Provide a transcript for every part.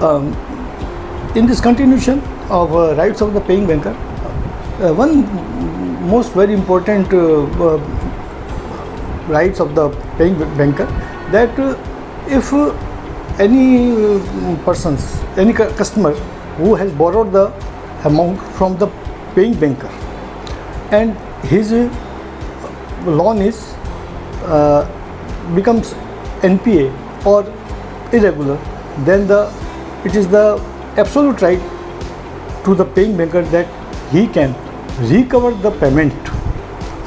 In this continuation of rights of the paying banker, one most very important rights of the paying banker, that if any persons, any customer who has borrowed the amount from the paying banker and his loan is becomes NPA or irregular, then it is the absolute right to the paying banker that he can recover the payment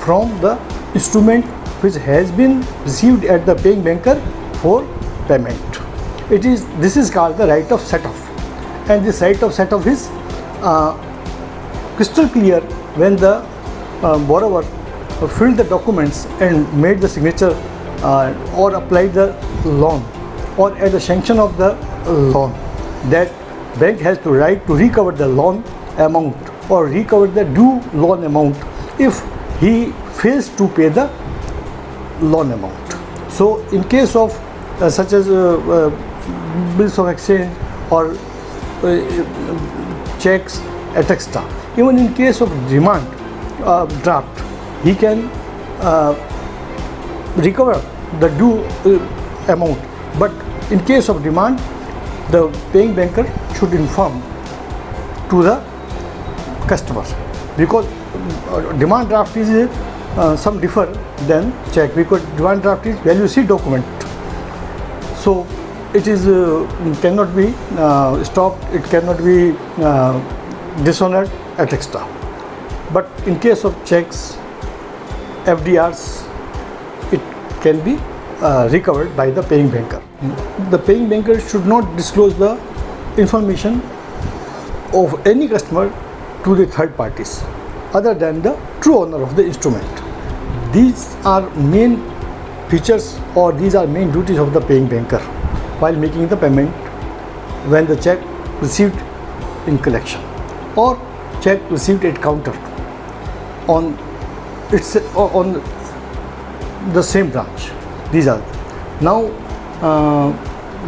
from the instrument which has been received at the paying banker for payment. This is called the right of set-off, and this right of set-off is crystal clear when the borrower filled the documents and made the signature or applied the loan or at the sanction of the loan, that bank has the right to recover the loan amount or recover the due loan amount if he fails to pay the loan amount. So in case of such as bills of exchange or checks, etc., even in case of demand draft, he can recover the due amount. But in case of demand, the paying banker should inform to the customer, because demand draft is some differ than check, because demand draft is value receipt document. So it is cannot be stopped, it cannot be dishonored, etc. But in case of checks, FDRs, it can be recovered by the paying banker. The paying banker should not disclose the information of any customer to the third parties other than the true owner of the instrument. These are main features, or these are main duties of the paying banker while making the payment when the check received in collection or check received at counter on the same branch. These are now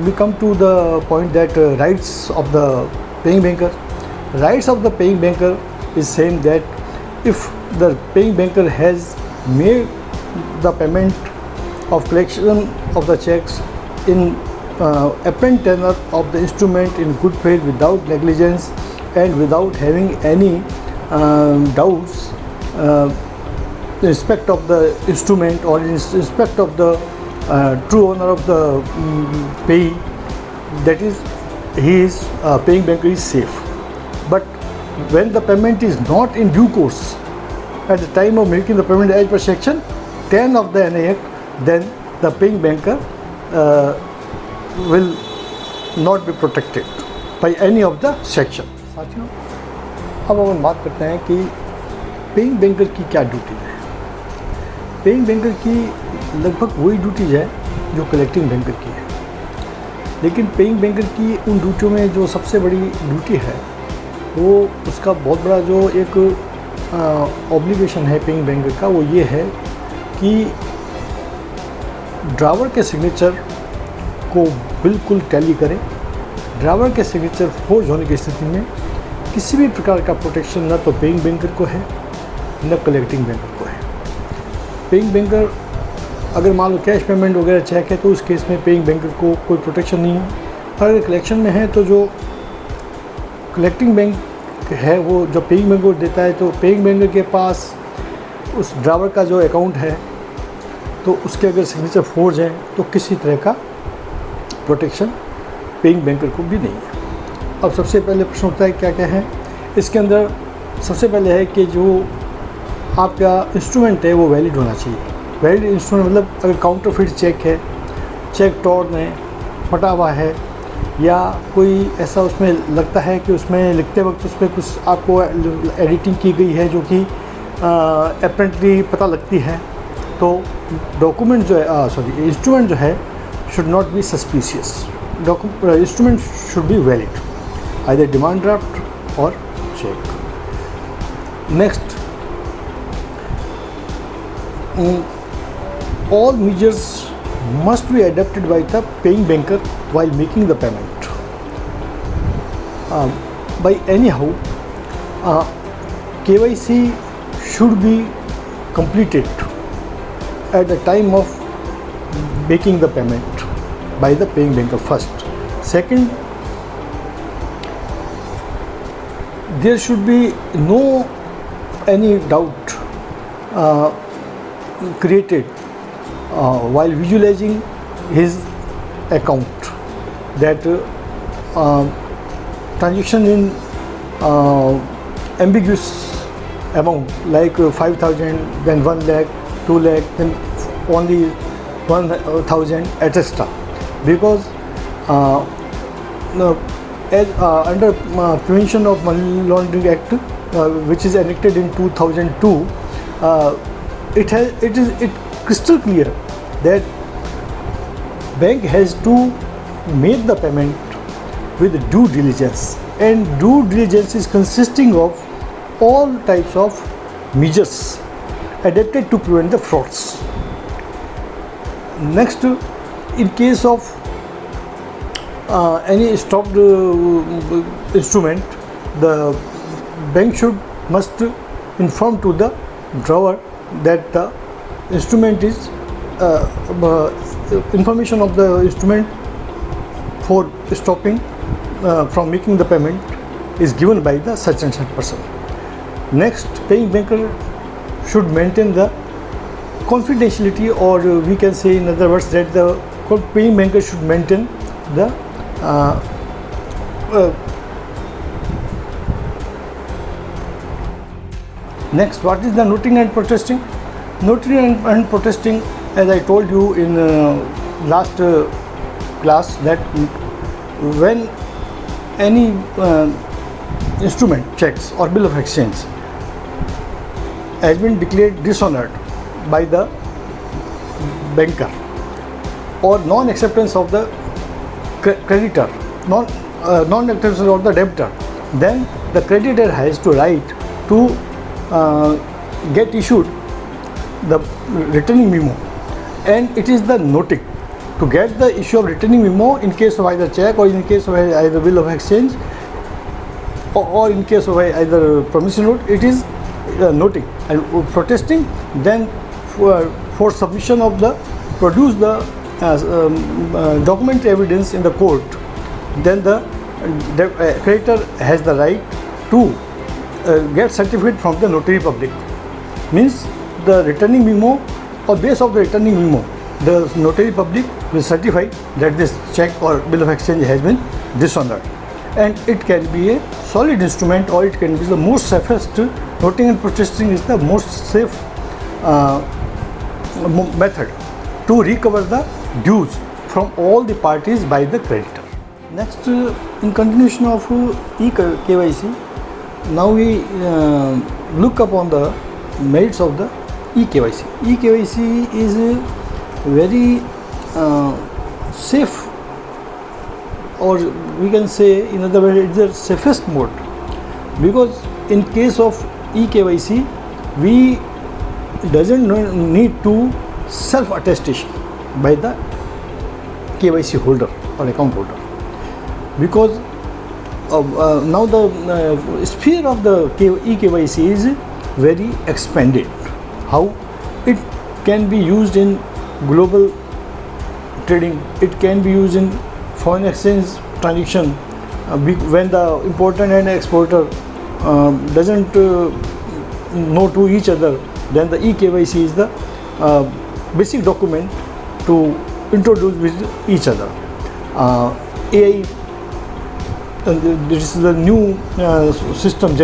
we come to the point that rights of the paying banker. Rights of the paying banker is saying that if the paying banker has made the payment of collection of the checks in apparent tenor of the instrument in good faith without negligence and without having any doubts in respect of the instrument or in respect of the true owner of the payee, that is, his paying banker is safe. But when the payment is not in due course at the time of making the payment as per section 10 of the NIA Act, then the paying banker will not be protected by any of the section. साथियों, अब हम बात करते हैं कि paying banker की क्या duty है। पेइंग बैंकर की लगभग वही ड्यूटीज है जो कलेक्टिंग बैंकर की है, लेकिन पेइंग बैंकर की उन ड्यूटियों में जो सबसे बड़ी ड्यूटी है वो उसका बहुत बड़ा जो एक ऑब्लिगेशन है पेइंग बैंकर का, वो ये है कि ड्रावर के सिग्नेचर को बिल्कुल टैली करें। ड्रावर के सिग्नेचर फोर्ज होने की स्थिति में किसी भी प्रकार का प्रोटेक्शन न तो पेइंग बैंकर को है न कलेक्टिंग बैंकर को है। पेइंग बैंकर अगर मान लो कैश पेमेंट वगैरह चेक है तो उस केस में पेइंग बैंकर को कोई प्रोटेक्शन नहीं है। अगर कलेक्शन में है तो जो कलेक्टिंग बैंक है वो जो पेइंग बैंकर को देता है, तो पेइंग बैंकर के पास उस ड्रावर का जो अकाउंट है तो उसके अगर सिग्नेचर फोर्ज है तो किसी तरह का प्रोटेक्शन पेइंग बैंकर को भी नहीं है। अब सबसे पहले प्रश्न उठता है क्या क्या है इसके अंदर। सबसे पहले है कि जो आपका इंस्ट्रूमेंट है वो वैलिड होना चाहिए। वैलिड इंस्ट्रूमेंट मतलब अगर काउंटरफिट चेक है, चेक टॉर्न है, फटा हुआ है, या कोई ऐसा उसमें लगता है कि उसमें लिखते वक्त उस पर कुछ आपको एडिटिंग की गई है जो कि अपेरेंटली पता लगती है, तो डॉक्यूमेंट जो है इंस्ट्रूमेंट जो है should not be suspicious. Instrument should be valid, either demand draft और cheque. Next, all measures must be adopted by the paying banker while making the payment. by anyhow, KYC should be completed at the time of making the payment by the paying banker first. Second, there should be no any doubt created while visualizing his account that transaction in ambiguous amount like 5,000, then 1 lakh, 2 lakh, then only 1,000, etc. Because as under Prevention of Money Laundering Act, which is enacted in 2002, it is crystal clear that bank has to make the payment with due diligence, and due diligence is consisting of all types of measures adapted to prevent the frauds. Next, in case of any stocked instrument, the bank must inform to the drawer that the instrument is information of the instrument for stopping from making the payment is given by the such and such person. Next, paying banker should maintain the confidentiality, or we can say in other words that the paying banker should maintain the next, what is the noting and protesting? Noting and protesting, as I told you in last class, that when any instrument, checks or bill of exchange has been declared dishonored by the banker, or non-acceptance of the creditor, non-acceptance of the debtor, then the creditor has to write to get issued the returning memo, and it is the noting to get the issue of returning memo in case of either check, or in case of either bill of exchange, or in case of either promissory note. It is noting and protesting. Then for submission of the produce the document evidence in the court, then the creditor has the right to get certificate from the notary public. Means the returning memo, or base of the returning memo, the notary public will certify that this check or bill of exchange has been dishonored, and it can be a solid instrument, or it can be the most safest. Noting and protesting is the most safe method to recover the dues from all the parties by the creditor. Next, in continuation of e-KYC, now we look upon the merits of the e-KYC. E-KYC is a very safe, or we can say in other words, it's the safest mode, because in case of e-KYC, we doesn't need to self-attestation by the KYC holder or account holder, because now the sphere of the e-KYC is very expanded. How it can be used in global trading, it can be used in foreign exchange transaction, when the importer and exporter doesn't know to each other, then the e-KYC is the basic document to introduce with each other. AI, this is the new system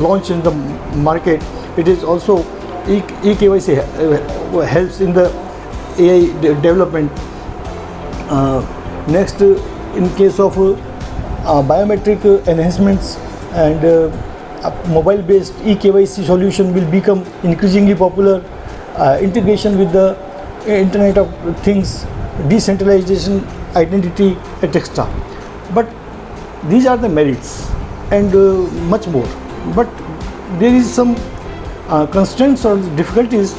launched in the market. It is also e-KYC helps in the AI development. Next, in case of biometric enhancements and mobile-based e-KYC solution will become increasingly popular. Integration with the Internet of Things, decentralization, identity, etc. But these are the merits and much more. But there is some constraints or difficulties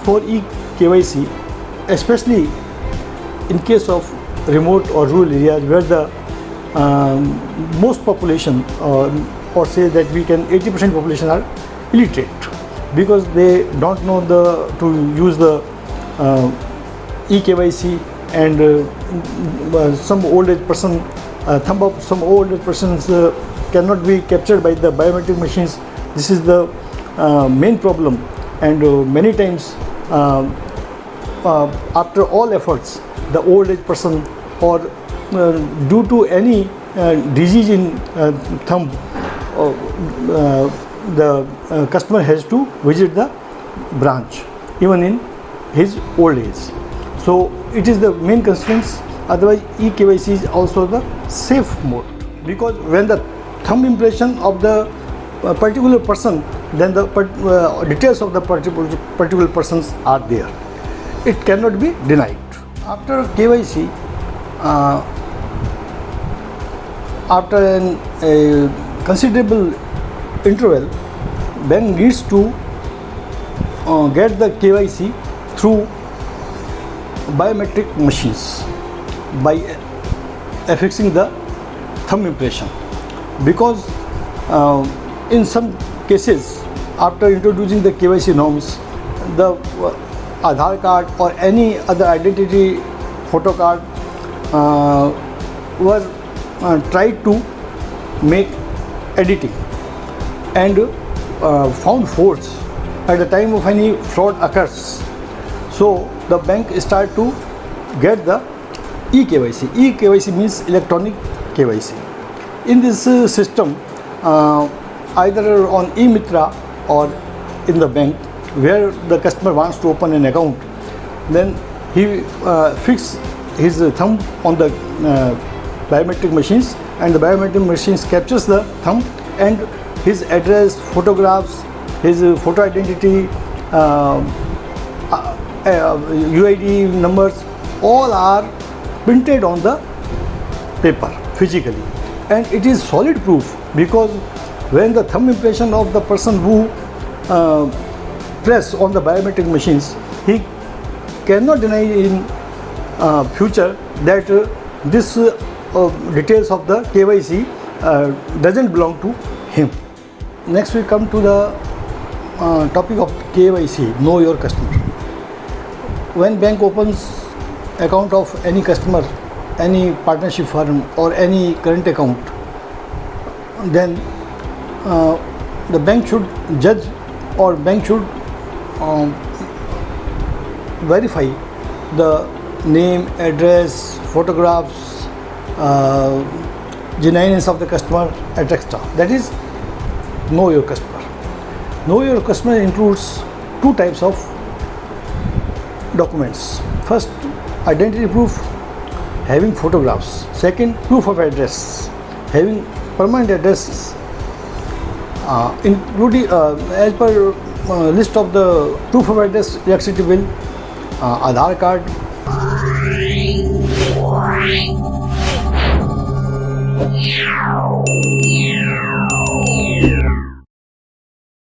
for e-KYC, especially in case of remote or rural areas where the most population, or say that we can 80% population are illiterate, because they don't know to use the e-KYC, and some old age person, thumb of some old age persons cannot be captured by the biometric machines. This is the main problem, and many times after all efforts, the old age person, or due to any disease in thumb, the customer has to visit the branch even in his old age. So it is the main constraints. Otherwise, e-KYC is also the safe mode, because when the thumb impression of the particular person, then the details of the particular persons are there. It cannot be denied. After KYC, after a considerable interval, bank needs to get the KYC through biometric machines by affixing the thumb impression, because in some cases, after introducing the KYC norms, the Aadhaar card or any other identity photo card were tried to make editing and found faults at the time of any fraud occurs. So the bank start to get the e-KYC. E-KYC means electronic KYC. In this system, either on e-Mitra or in the bank, where the customer wants to open an account, then he fix his thumb on the biometric machines, and the biometric machines captures the thumb, and his address, photographs, his photo identity, UID numbers, all are printed on the paper physically, and it is solid proof, because when the thumb impression of the person who press on the biometric machines, he cannot deny in future that this details of the KYC doesn't belong to him. Next we come to the topic of KYC, know your customer. When bank opens account of any customer, any partnership firm or any current account, then the bank should judge, or bank should verify the name, address, photographs, genuineness of the customer, etc. That is know your customer. Know your customer includes two types of documents. First, identity proof, having photographs. Second, proof of address, having permanent address, including as per list of the proof of address, electricity bill, Aadhaar card.